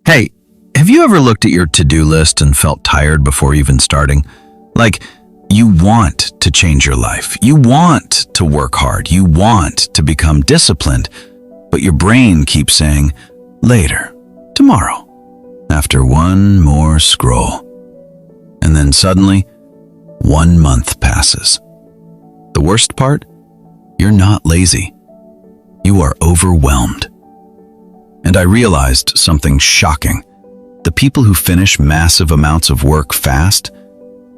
Hey, have you ever looked at your to-do list and felt tired before even starting? Like, you want to change your life. You want to work hard. You want to become disciplined. But your brain keeps saying, later, tomorrow, after one more scroll. And then suddenly, 1 month passes. The worst part? You're not lazy. You are overwhelmed. And I realized something shocking. The people who finish massive amounts of work fast,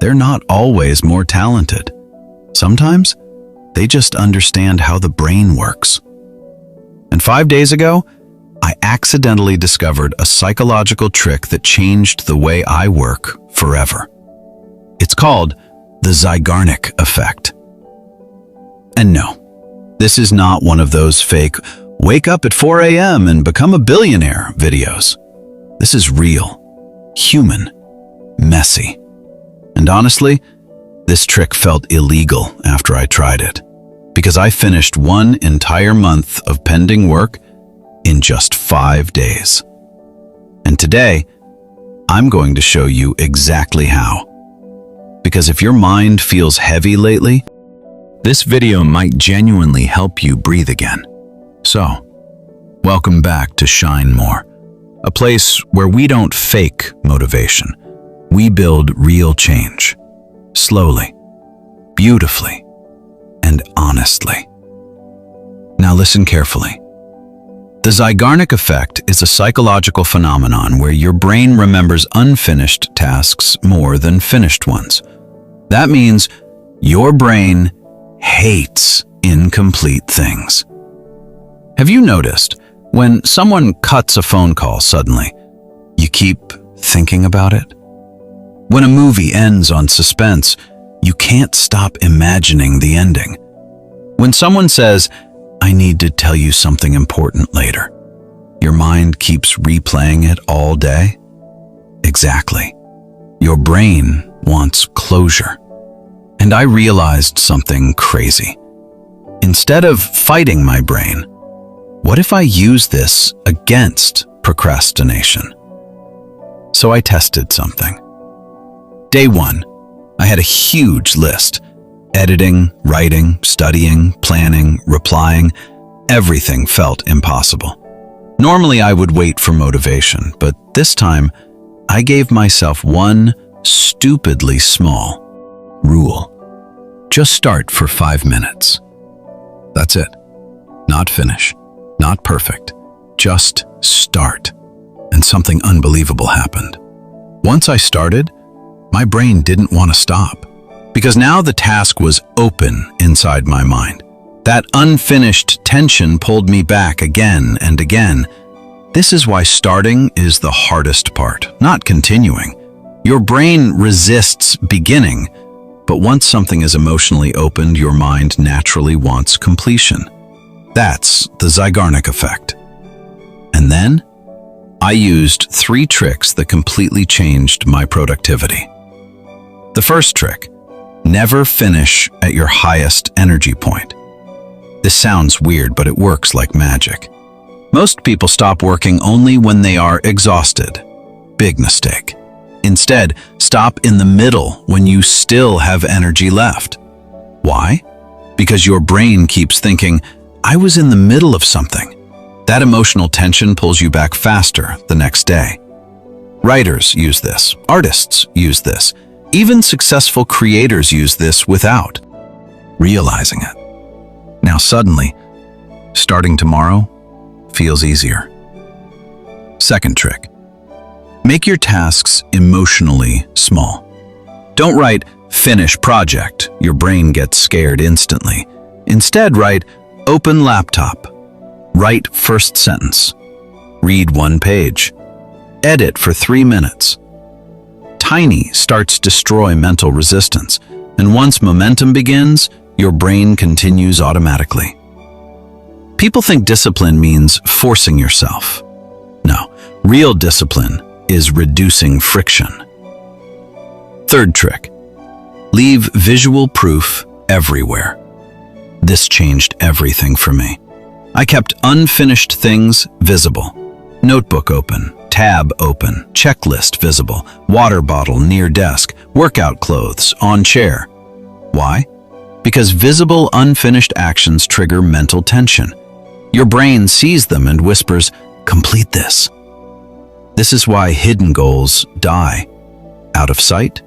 they're not always more talented. Sometimes, they just understand how the brain works. And 5 days ago, I accidentally discovered a psychological trick that changed the way I work forever. It's called the Zeigarnik Effect. And no, this is not one of those fake wake up at 4 a.m. and become a billionaire videos. This is real, human, messy. And honestly, this trick felt illegal after I tried it, because I finished one entire month of pending work in just 5 days. And today, I'm going to show you exactly how. Because if your mind feels heavy lately, this video might genuinely help you breathe again. So, welcome back to Shine More, a place where we don't fake motivation. We build real change, slowly, beautifully, and honestly. Now listen carefully. The Zeigarnik Effect is a psychological phenomenon where your brain remembers unfinished tasks more than finished ones. That means your brain hates incomplete things. Have you noticed when someone cuts a phone call suddenly, you keep thinking about it? When a movie ends on suspense, you can't stop imagining the ending. When someone says, I need to tell you something important later, your mind keeps replaying it all day? Exactly. Your brain wants closure. And I realized something crazy. Instead of fighting my brain, what if I use this against procrastination? So I tested something. Day 1, I had a huge list. Editing, writing, studying, planning, replying, everything felt impossible. Normally I would wait for motivation, but this time I gave myself one stupidly small rule. Just start for 5 minutes. That's it. Not finish. Not perfect. Just start. And something unbelievable happened. Once I started, my brain didn't want to stop, because now the task was open inside my mind. That unfinished tension pulled me back again and again. This is why starting is the hardest part, not continuing. Your brain resists beginning, but once something is emotionally opened, your mind naturally wants completion. That's the Zeigarnik Effect. And then, I used 3 tricks that completely changed my productivity. The first trick, never finish at your highest energy point. This sounds weird, but it works like magic. Most people stop working only when they are exhausted. Big mistake. Instead, stop in the middle when you still have energy left. Why? Because your brain keeps thinking, I was in the middle of something. That emotional tension pulls you back faster the next day. Writers use this. Artists use this. Even successful creators use this without realizing it. Now suddenly, starting tomorrow feels easier. Second trick. Make your tasks emotionally small. Don't write, finish project. Your brain gets scared instantly. Instead, write, open laptop. Write first sentence. Read 1 page. Edit for 3 minutes. Tiny starts destroy mental resistance, and once momentum begins, your brain continues automatically. People think discipline means forcing yourself. No, real discipline is reducing friction. Third trick, leave visual proof everywhere. This changed everything for me. I kept unfinished things visible. Notebook open, tab open, checklist visible, water bottle near desk, workout clothes on chair. Why? Because visible, unfinished actions trigger mental tension. Your brain sees them and whispers, "Complete this." This is why hidden goals die. Out of sight,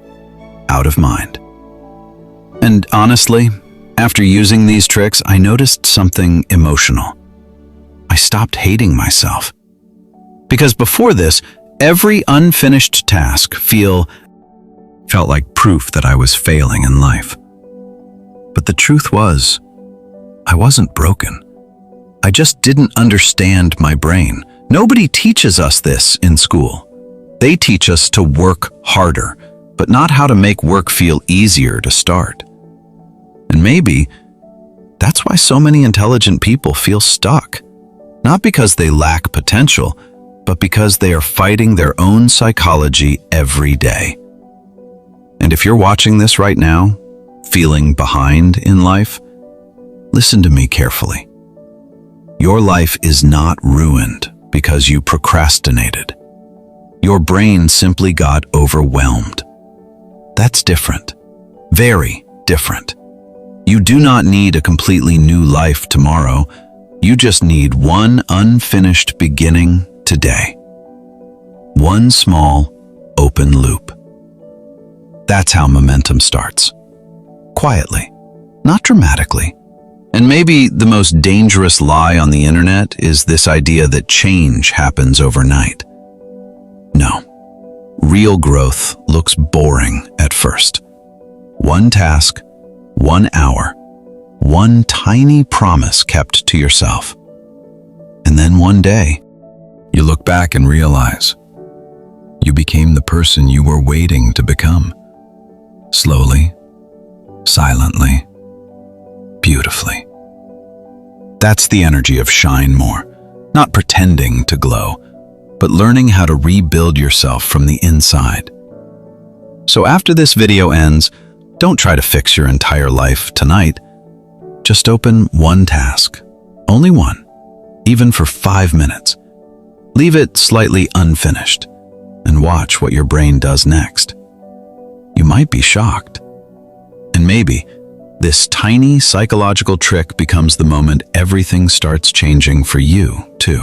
out of mind. And honestly, after using these tricks, I noticed something emotional. I stopped hating myself. Because before this, every unfinished task felt like proof that I was failing in life. But the truth was, I wasn't broken. I just didn't understand my brain. Nobody teaches us this in school. They teach us to work harder, but not how to make work feel easier to start. And maybe that's why so many intelligent people feel stuck. Not because they lack potential, but because they are fighting their own psychology every day. And if you're watching this right now, feeling behind in life, listen to me carefully. Your life is not ruined because you procrastinated. Your brain simply got overwhelmed. That's different. Very different. You do not need a completely new life tomorrow. You just need one unfinished beginning today. One small, open loop. That's how momentum starts. Quietly, not dramatically. And maybe the most dangerous lie on the internet is this idea that change happens overnight. No. Real growth looks boring at first. One task, 1 hour, one tiny promise kept to yourself. And then one day, you look back and realize you became the person you were waiting to become. Slowly, silently, beautifully. That's the energy of Shine More, not pretending to glow, but learning how to rebuild yourself from the inside. So after this video ends, don't try to fix your entire life tonight. Just open one task, only one, even for 5 minutes. Leave it slightly unfinished and watch what your brain does next. You might be shocked. And maybe this tiny psychological trick becomes the moment everything starts changing for you, too.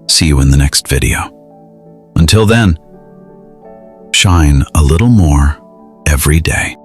See you in the next video. Until then, shine a little more every day.